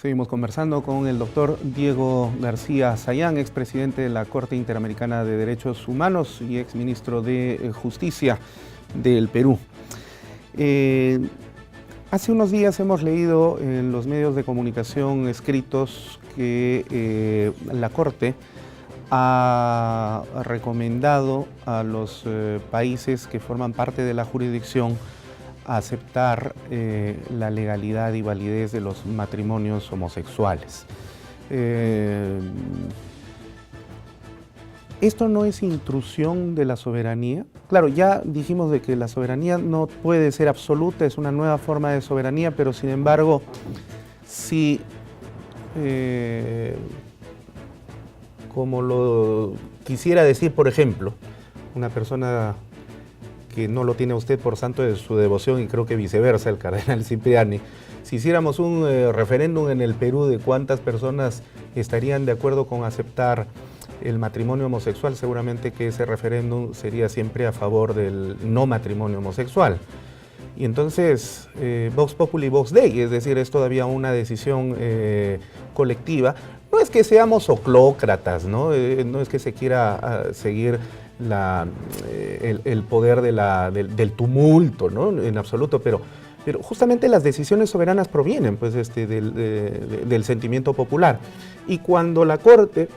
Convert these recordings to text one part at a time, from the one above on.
Seguimos conversando con el doctor Diego García Sayán, expresidente de la Corte Interamericana de Derechos Humanos y exministro de Justicia del Perú. Hace unos días hemos leído en los medios de comunicación escritos que la Corte ha recomendado a los países que forman parte de la jurisdicción a aceptar la legalidad y validez de los matrimonios homosexuales. ¿Esto no es intrusión de la soberanía? Claro, ya dijimos de que la soberanía no puede ser absoluta, es una nueva forma de soberanía, pero sin embargo, si, como lo quisiera decir, por ejemplo, una persona que no lo tiene usted por santo de su devoción, y creo que viceversa, el cardenal Cipriani, si hiciéramos un referéndum en el Perú de cuántas personas estarían de acuerdo con aceptar el matrimonio homosexual, seguramente que ese referéndum sería siempre a favor del no matrimonio homosexual. Y entonces, Vox Populi, Vox Dei, es decir, es todavía una decisión colectiva. No es que seamos oclócratas, ¿no? No es que se quiera seguir el poder del tumulto, ¿no? En absoluto, pero justamente las decisiones soberanas provienen pues, del sentimiento popular. Y cuando la Corte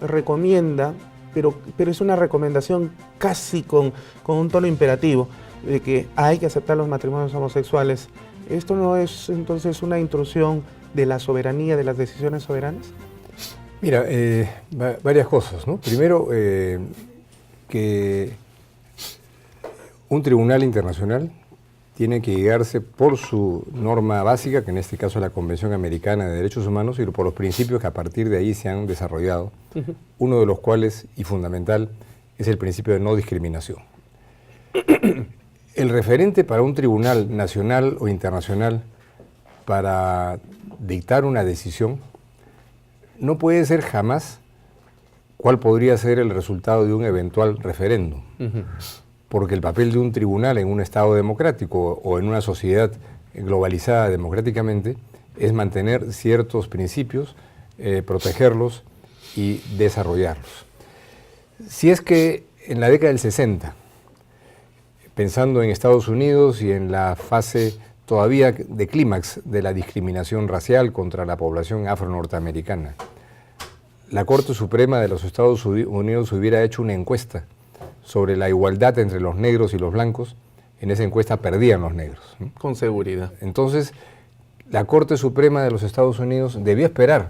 recomienda, pero es una recomendación casi con un tono imperativo, de que hay que aceptar los matrimonios homosexuales, ¿esto no es entonces una intrusión de la soberanía, de las decisiones soberanas? Mira, varias cosas, ¿no? Primero, que un tribunal internacional tiene que guiarse por su norma básica, que en este caso es la Convención Americana de Derechos Humanos, y por los principios que a partir de ahí se han desarrollado, uno de los cuales, y fundamental, es el principio de no discriminación. El referente para un tribunal nacional o internacional para dictar una decisión no puede ser jamás cuál podría ser el resultado de un eventual referéndum. Porque el papel de un tribunal en un Estado democrático o en una sociedad globalizada democráticamente es mantener ciertos principios, protegerlos y desarrollarlos. Si es que en la década del 60, pensando en Estados Unidos y en la fase todavía de clímax de la discriminación racial contra la población afro-norteamericana, la Corte Suprema de los Estados Unidos hubiera hecho una encuesta sobre la igualdad entre los negros y los blancos, en esa encuesta perdían los negros, ¿no? Con seguridad. Entonces, la Corte Suprema de los Estados Unidos debió esperar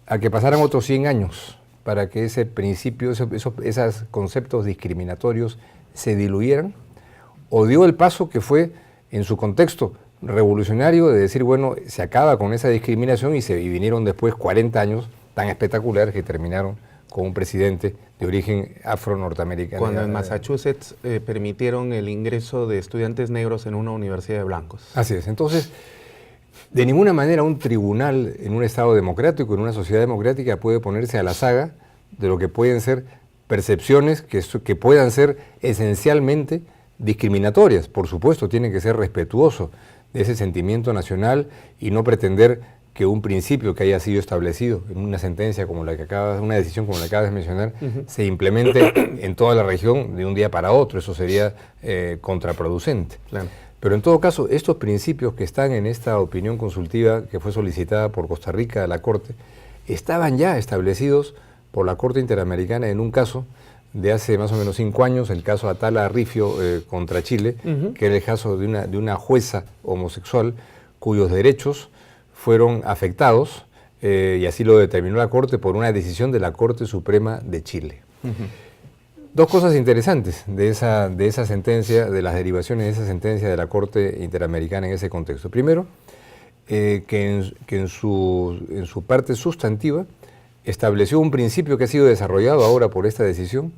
a que pasaran otros 100 años para que ese principio, esos conceptos discriminatorios se diluyeran, o dio el paso que fue, en su contexto revolucionario, de decir, bueno, se acaba con esa discriminación y vinieron después 40 años tan espectaculares que terminaron con un presidente de origen afro-norteamericano. Cuando en Massachusetts permitieron el ingreso de estudiantes negros en una universidad de blancos. Así es. Entonces, de ninguna manera un tribunal en un Estado democrático, en una sociedad democrática, puede ponerse a la saga de lo que pueden ser percepciones que puedan ser esencialmente discriminatorias. Por supuesto, tiene que ser respetuoso de ese sentimiento nacional y no pretender que un principio que haya sido establecido en una sentencia como la que una decisión como la que acabas de mencionar, se implemente en toda la región de un día para otro. Eso sería contraproducente. Claro. Pero en todo caso, estos principios que están en esta opinión consultiva que fue solicitada por Costa Rica a la Corte, estaban ya establecidos por la Corte Interamericana en un caso de hace más o menos 5 años, el caso Atala Rifio contra Chile, que era el caso de una jueza homosexual cuyos derechos fueron afectados, y así lo determinó la Corte por una decisión de la Corte Suprema de Chile. Dos cosas interesantes de esa sentencia, de las derivaciones de esa sentencia de la Corte Interamericana en ese contexto. Primero, que en su parte sustantiva estableció un principio que ha sido desarrollado ahora por esta decisión,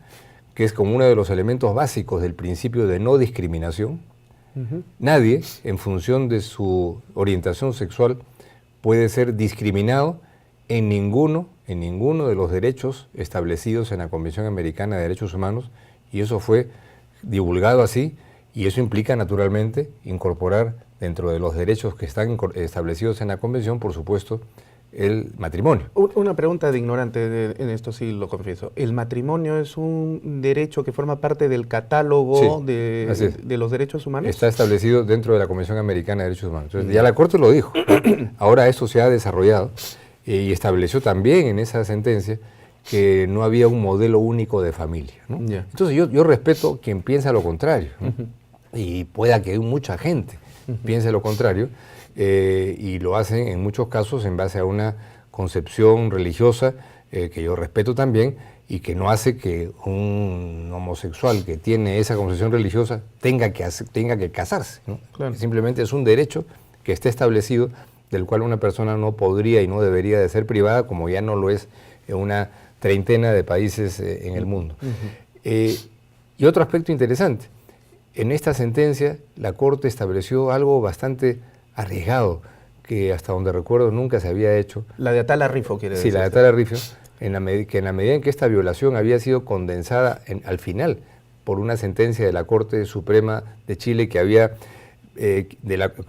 que es como uno de los elementos básicos del principio de no discriminación. Nadie, en función de su orientación sexual, puede ser discriminado en ninguno de los derechos establecidos en la Convención Americana de Derechos Humanos, y eso fue divulgado así, y eso implica naturalmente incorporar dentro de los derechos que están establecidos en la Convención, por supuesto, el matrimonio. Una pregunta de ignorante, en esto sí lo confieso. ¿El matrimonio es un derecho que forma parte del catálogo de los derechos humanos? Está establecido dentro de la Convención Americana de Derechos Humanos. Entonces, ya la Corte lo dijo, ¿no? Ahora eso se ha desarrollado y estableció también en esa sentencia que no había un modelo único de familia, ¿no? Entonces yo respeto quien piensa lo contrario, ¿no? Y pueda que mucha gente piense lo contrario, y lo hacen en muchos casos en base a una concepción religiosa que yo respeto también, y que no hace que un homosexual que tiene esa concepción religiosa tenga que casarse, ¿no? Claro. Simplemente es un derecho que está establecido, del cual una persona no podría y no debería de ser privada, como ya no lo es en una treintena de países en el mundo. Y otro aspecto interesante, en esta sentencia la Corte estableció algo bastante arriesgado, que hasta donde recuerdo nunca se había hecho. La de Atala Rifo, quiere decir. Sí, la de Atala Rifo, que en la medida en que esta violación había sido condensada al final por una sentencia de la Corte Suprema de Chile que había,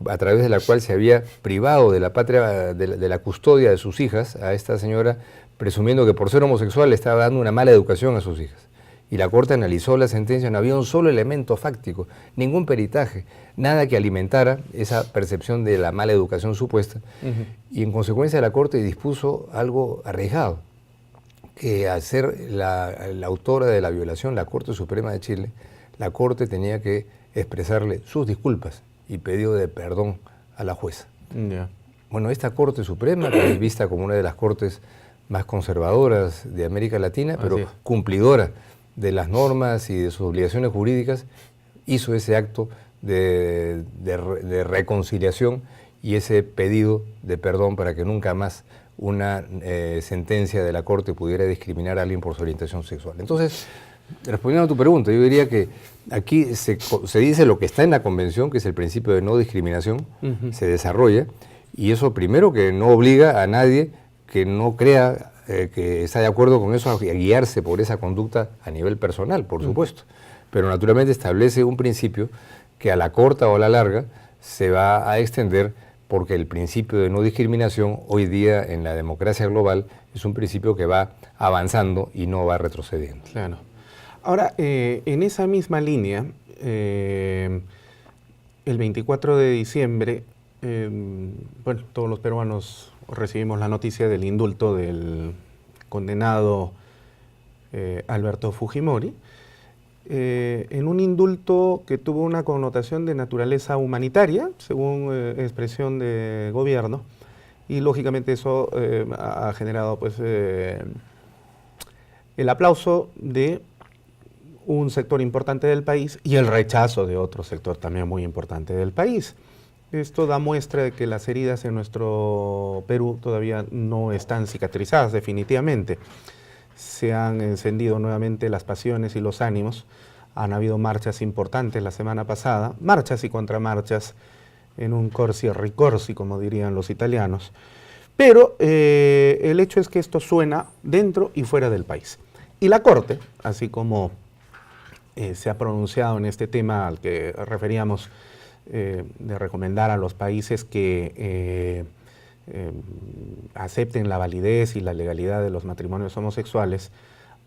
a través de la cual se había privado de la patria, de la custodia de sus hijas a esta señora, presumiendo que por ser homosexual le estaba dando una mala educación a sus hijas. Y la Corte analizó la sentencia, no había un solo elemento fáctico, ningún peritaje, nada que alimentara esa percepción de la mala educación supuesta. Y en consecuencia la Corte dispuso algo arriesgado, que al ser la autora de la violación, la Corte Suprema de Chile, la Corte tenía que expresarle sus disculpas y pedido de perdón a la jueza. Bueno, esta Corte Suprema, que es vista como una de las cortes más conservadoras de América Latina, pero cumplidora de las normas y de sus obligaciones jurídicas, hizo ese acto de reconciliación y ese pedido de perdón para que nunca más una sentencia de la Corte pudiera discriminar a alguien por su orientación sexual. Entonces, respondiendo a tu pregunta, yo diría que aquí se dice lo que está en la Convención, que es el principio de no discriminación, se desarrolla, y eso primero que no obliga a nadie que no crea que está de acuerdo con eso a guiarse por esa conducta a nivel personal, por supuesto. Pero naturalmente establece un principio que a la corta o a la larga se va a extender, porque el principio de no discriminación hoy día en la democracia global es un principio que va avanzando y no va retrocediendo. Claro. Ahora, en esa misma línea, el 24 de diciembre, bueno, todos los peruanos recibimos la noticia del indulto del condenado Alberto Fujimori, en un indulto que tuvo una connotación de naturaleza humanitaria, según expresión de gobierno, y lógicamente eso ha generado pues, el aplauso de un sector importante del país y el rechazo de otro sector también muy importante del país. Esto da muestra de que las heridas en nuestro Perú todavía no están cicatrizadas definitivamente. Se han encendido nuevamente las pasiones y los ánimos. Han habido marchas importantes la semana pasada, marchas y contramarchas en un corsi e ricorsi, como dirían los italianos. Pero el hecho es que esto suena dentro y fuera del país. Y la Corte, así como se ha pronunciado en este tema al que referíamos, de recomendar a los países que acepten la validez y la legalidad de los matrimonios homosexuales,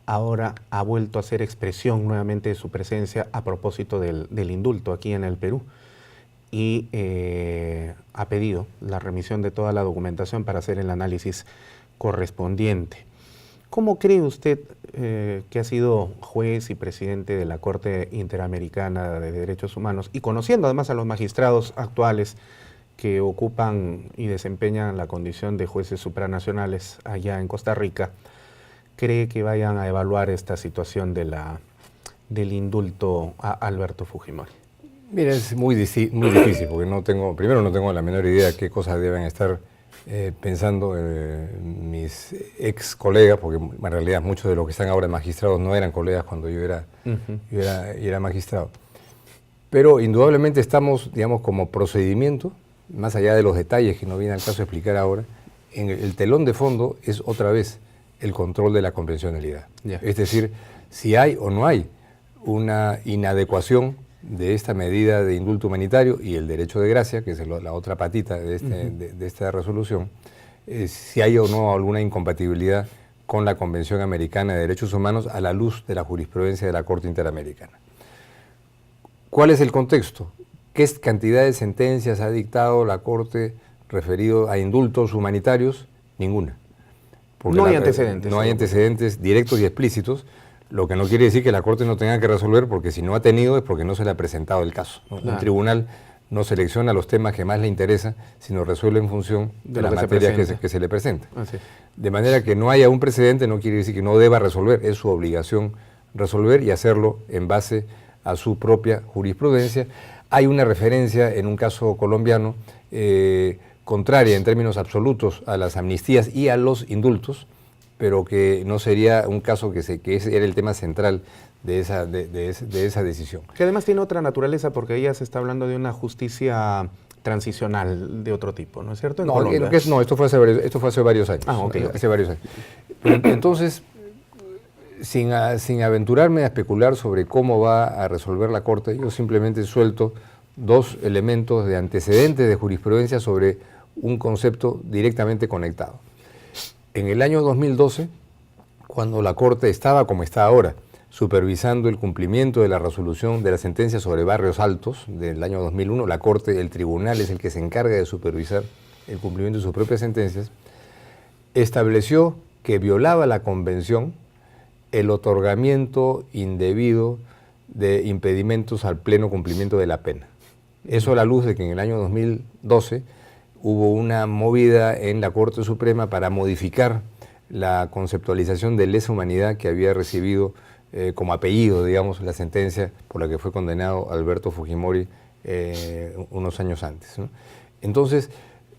ahora ha vuelto a hacer expresión nuevamente de su presencia a propósito del indulto aquí en el Perú, y ha pedido la remisión de toda la documentación para hacer el análisis correspondiente. ¿Cómo cree usted, que ha sido juez y presidente de la Corte Interamericana de Derechos Humanos, y conociendo además a los magistrados actuales que ocupan y desempeñan la condición de jueces supranacionales allá en Costa Rica, cree que vayan a evaluar esta situación del indulto a Alberto Fujimori? Mira, es muy difícil porque primero no tengo la menor idea de qué cosas deben estar pensando mis ex colegas, porque en realidad muchos de los que están ahora magistrados no eran colegas cuando yo era magistrado. Pero indudablemente estamos, digamos, como procedimiento, más allá de los detalles que no viene al caso de explicar ahora, en el telón de fondo es otra vez el control de la convencionalidad. Es decir, si hay o no hay una inadecuación de esta medida de indulto humanitario y el derecho de gracia, que es la otra patita de, de esta resolución, si hay o no alguna incompatibilidad con la Convención Americana de Derechos Humanos a la luz de la jurisprudencia de la Corte Interamericana. ¿Cuál es el contexto? ¿Qué cantidad de sentencias ha dictado la Corte referido a indultos humanitarios? Ninguna. Porque no hay antecedentes. No hay antecedentes directos y explícitos, lo que no quiere decir que la Corte no tenga que resolver, porque si no ha tenido es porque no se le ha presentado el caso, ¿no? Claro. Un tribunal no selecciona los temas que más le interesan, sino resuelve en función de las materias que se le presentan. De manera que no haya un precedente no quiere decir que no deba resolver, es su obligación resolver y hacerlo en base a su propia jurisprudencia. Hay una referencia en un caso colombiano contraria en términos absolutos a las amnistías y a los indultos, pero que no sería un caso que ese era el tema central de esa decisión. Que además tiene otra naturaleza, porque ella se está hablando de una justicia transicional de otro tipo, ¿no es cierto? Esto fue hace varios años. Hace varios años. Entonces, sin aventurarme a especular sobre cómo va a resolver la Corte, yo simplemente suelto dos elementos de antecedentes de jurisprudencia sobre un concepto directamente conectado. En el año 2012, cuando la Corte estaba como está ahora, supervisando el cumplimiento de la resolución de la sentencia sobre Barrios Altos del año 2001, la Corte, el tribunal es el que se encarga de supervisar el cumplimiento de sus propias sentencias, estableció que violaba la Convención el otorgamiento indebido de impedimentos al pleno cumplimiento de la pena. Eso a la luz de que en el año 2012 hubo una movida en la Corte Suprema para modificar la conceptualización de lesa humanidad que había recibido como apellido, digamos, la sentencia por la que fue condenado Alberto Fujimori unos años antes, ¿no? Entonces,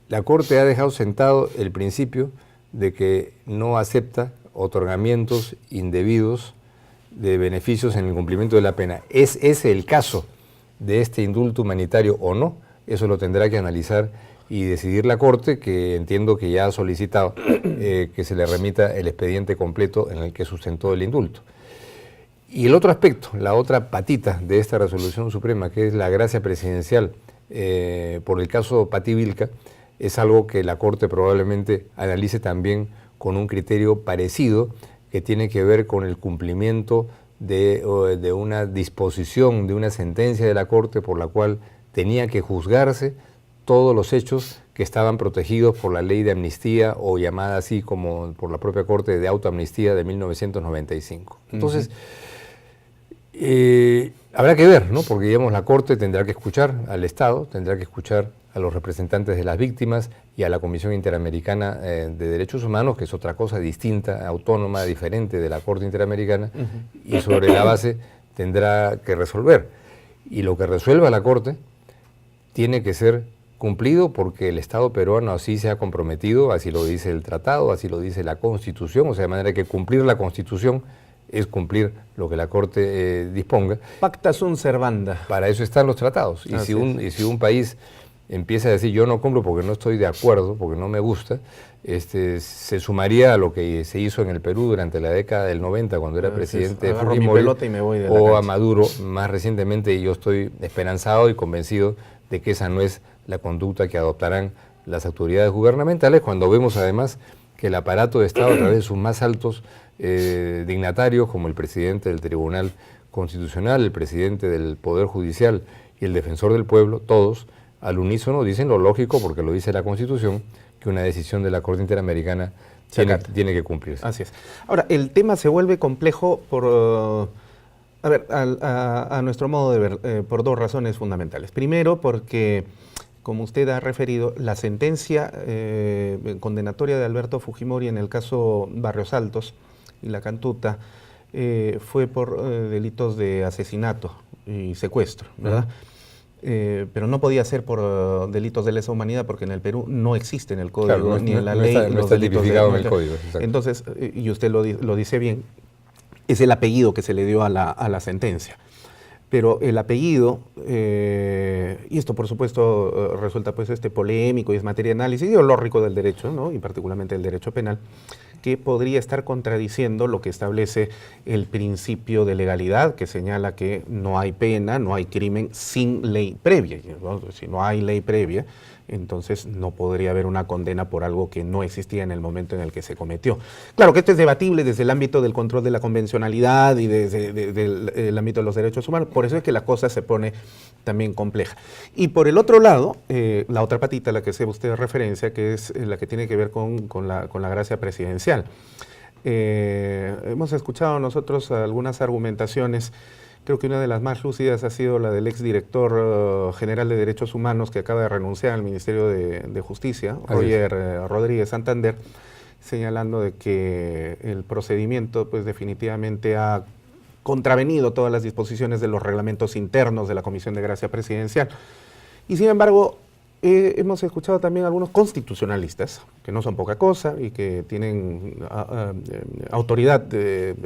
la Corte ha dejado sentado el principio de que no acepta otorgamientos indebidos de beneficios en el cumplimiento de la pena. ¿Es ese el caso de este indulto humanitario o no? Eso lo tendrá que analizar y decidir la Corte, que entiendo que ya ha solicitado que se le remita el expediente completo en el que sustentó el indulto. Y el otro aspecto, la otra patita de esta resolución suprema, que es la gracia presidencial por el caso Pati Vilca, es algo que la Corte probablemente analice también con un criterio parecido, que tiene que ver con el cumplimiento de una disposición, de una sentencia de la Corte por la cual tenía que juzgarse todos los hechos que estaban protegidos por la ley de amnistía, o llamada así como por la propia Corte de autoamnistía de 1995. Entonces, habrá que ver, ¿no? Porque digamos, la Corte tendrá que escuchar al Estado, tendrá que escuchar a los representantes de las víctimas y a la Comisión Interamericana de Derechos Humanos, que es otra cosa distinta, autónoma, diferente de la Corte Interamericana, y sobre la base tendrá que resolver. Y lo que resuelva la Corte tiene que ser cumplido porque el Estado peruano así se ha comprometido, así lo dice el tratado, así lo dice la Constitución, o sea, de manera que cumplir la Constitución es cumplir lo que la Corte disponga. Pacta sunt servanda. Para eso están los tratados. Y si un país empieza a decir yo no cumplo porque no estoy de acuerdo, porque no me gusta, se sumaría a lo que se hizo en el Perú durante la década del 90 cuando era presidente Fujimori, o a Maduro más recientemente, y yo estoy esperanzado y convencido de que esa no es la conducta que adoptarán las autoridades gubernamentales, cuando vemos además que el aparato de Estado, a través de sus más altos dignatarios, como el presidente del Tribunal Constitucional, el presidente del Poder Judicial y el defensor del pueblo, todos al unísono dicen lo lógico, porque lo dice la Constitución, que una decisión de la Corte Interamericana tiene que cumplirse. Así es. Ahora, el tema se vuelve complejo por, a nuestro modo de ver, por dos razones fundamentales. Primero, porque, como usted ha referido, la sentencia condenatoria de Alberto Fujimori en el caso Barrios Altos y La Cantuta fue por delitos de asesinato y secuestro, ¿verdad? Pero no podía ser por delitos de lesa humanidad, porque en el Perú no existe en el código, claro, ni en la ley. No está tipificado en el código. Exacto. Entonces, y usted lo dice bien, es el apellido que se le dio a la sentencia. Pero el apellido, y esto por supuesto resulta pues polémico y es materia de análisis ideológico del derecho, ¿no? Y particularmente del derecho penal, que podría estar contradiciendo lo que establece el principio de legalidad, que señala que no hay pena, no hay crimen sin ley previa. Si no hay ley previa, entonces no podría haber una condena por algo que no existía en el momento en el que se cometió. Claro que esto es debatible desde el ámbito del control de la convencionalidad y desde el ámbito de los derechos humanos, por eso es que la cosa se pone también compleja. Y por el otro lado, la otra patita a la que hace usted referencia, que es la que tiene que ver con la gracia presidencial. Hemos escuchado nosotros algunas argumentaciones. Creo que una de las más lúcidas ha sido la del exdirector general de Derechos Humanos que acaba de renunciar al Ministerio de Justicia, Roger Rodríguez Santander, señalando de que el procedimiento pues definitivamente ha contravenido todas las disposiciones de los reglamentos internos de la Comisión de Gracia Presidencial. Y sin embargo, hemos escuchado también algunos constitucionalistas, que no son poca cosa y que tienen autoridad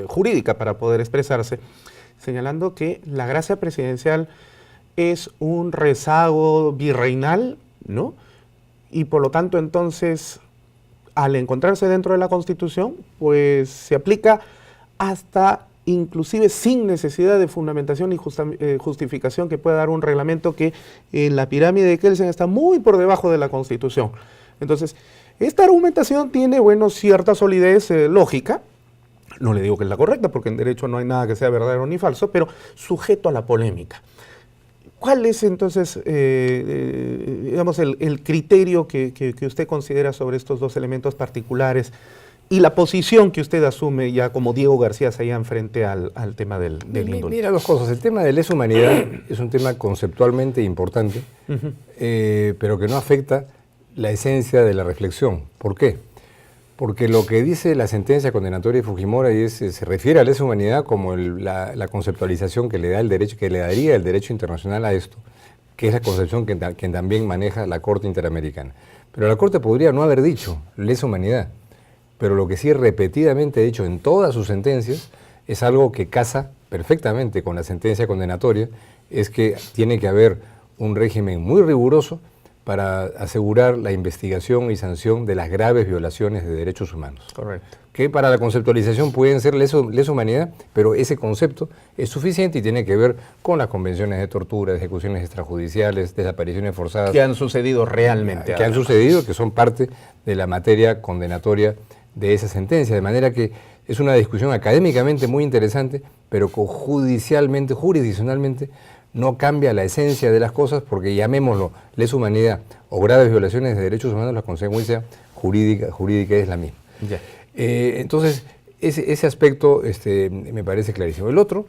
jurídica para poder expresarse, señalando que la gracia presidencial es un rezago virreinal, ¿no? Y por lo tanto, entonces, al encontrarse dentro de la Constitución, pues se aplica hasta inclusive sin necesidad de fundamentación y justificación que pueda dar un reglamento que en la pirámide de Kelsen está muy por debajo de la Constitución. Entonces, esta argumentación tiene, bueno, cierta solidez lógica. No le digo que es la correcta, porque en derecho no hay nada que sea verdadero ni falso, pero sujeto a la polémica. ¿Cuál es entonces, digamos, el criterio que usted considera sobre estos dos elementos particulares y la posición que usted asume ya como Diego García Sayán frente al tema del indulto? Mira, dos cosas. El tema de lesa humanidad es un tema conceptualmente importante, pero que no afecta la esencia de la reflexión. ¿Por qué? Porque lo que dice la sentencia condenatoria de Fujimora se refiere a lesa humanidad como la conceptualización que le da el derecho, que le daría el derecho internacional a esto, que es la concepción que también maneja la Corte Interamericana. Pero la Corte podría no haber dicho lesa humanidad, pero lo que sí repetidamente ha dicho en todas sus sentencias es algo que casa perfectamente con la sentencia condenatoria, es que tiene que haber un régimen muy riguroso para asegurar la investigación y sanción de las graves violaciones de derechos humanos. Correcto. Que para la conceptualización pueden ser lesa humanidad, pero ese concepto es suficiente y tiene que ver con las convenciones de tortura, ejecuciones extrajudiciales, desapariciones forzadas. Que han sucedido realmente. Que han sucedido, que son parte de la materia condenatoria de esa sentencia. De manera que es una discusión académicamente muy interesante, pero jurisdiccionalmente, no cambia la esencia de las cosas, porque llamémoslo lesa humanidad o graves violaciones de derechos humanos, la consecuencia jurídica es la misma. Ya. Entonces, ese aspecto me parece clarísimo. El otro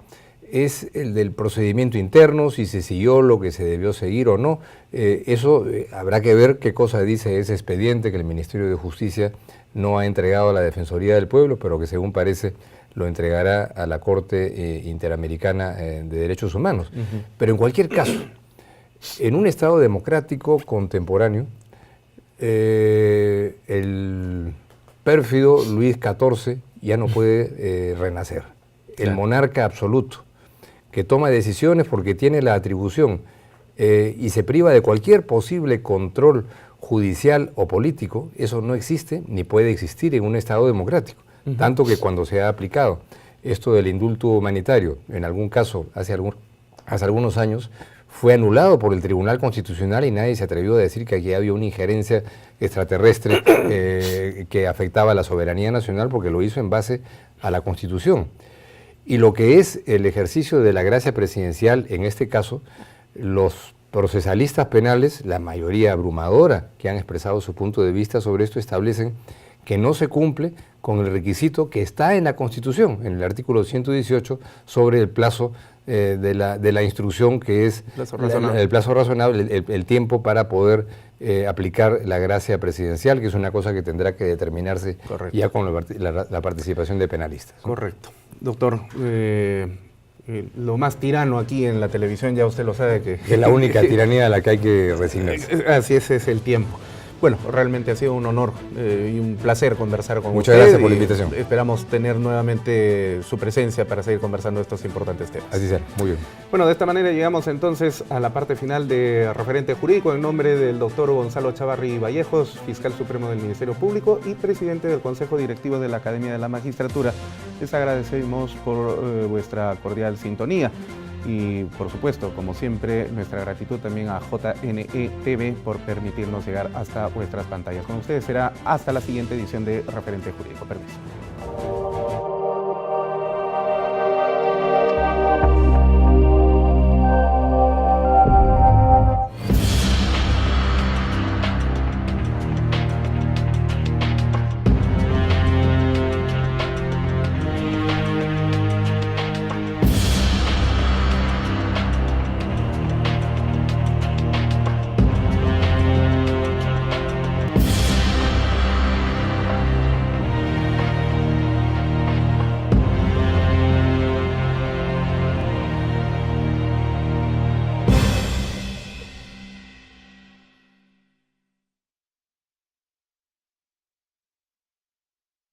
es el del procedimiento interno, si se siguió lo que se debió seguir o no. Eso habrá que ver qué cosa dice ese expediente que el Ministerio de Justicia no ha entregado a la Defensoría del Pueblo, pero que según parece lo entregará a la Corte Interamericana de Derechos Humanos. Pero en cualquier caso, en un Estado democrático contemporáneo, el pérfido Luis XIV ya no puede renacer. El monarca absoluto, que toma decisiones porque tiene la atribución y se priva de cualquier posible control judicial o político, eso no existe ni puede existir en un Estado democrático. Tanto que cuando se ha aplicado esto del indulto humanitario, en algún caso hace algunos años, fue anulado por el Tribunal Constitucional y nadie se atrevió a decir que aquí había una injerencia extraterrestre que afectaba a la soberanía nacional, porque lo hizo en base a la Constitución. Y lo que es el ejercicio de la gracia presidencial, en este caso, los procesalistas penales, la mayoría abrumadora que han expresado su punto de vista sobre esto, establecen que no se cumple con el requisito que está en la Constitución, en el artículo 118, sobre el plazo de la instrucción, que es el plazo razonable, el tiempo para poder aplicar la gracia presidencial, que es una cosa que tendrá que determinarse ya con la participación de penalistas. Correcto. Doctor, lo más tirano aquí en la televisión, ya usted lo sabe, que es la única tiranía a la que hay que resignarse. Así es el tiempo. Bueno, realmente ha sido un honor y un placer conversar con usted. Muchas gracias por la invitación. Esperamos tener nuevamente su presencia para seguir conversando de estos importantes temas. Así será, muy bien. Bueno, de esta manera llegamos entonces a la parte final de Referente Jurídico en nombre del doctor Gonzalo Chávarri Vallejos, fiscal supremo del Ministerio Público y presidente del Consejo Directivo de la Academia de la Magistratura. Les agradecemos por vuestra cordial sintonía. Y por supuesto, como siempre, nuestra gratitud también a JNE TV por permitirnos llegar hasta vuestras pantallas. Con ustedes será hasta la siguiente edición de Referente Jurídico. Permiso.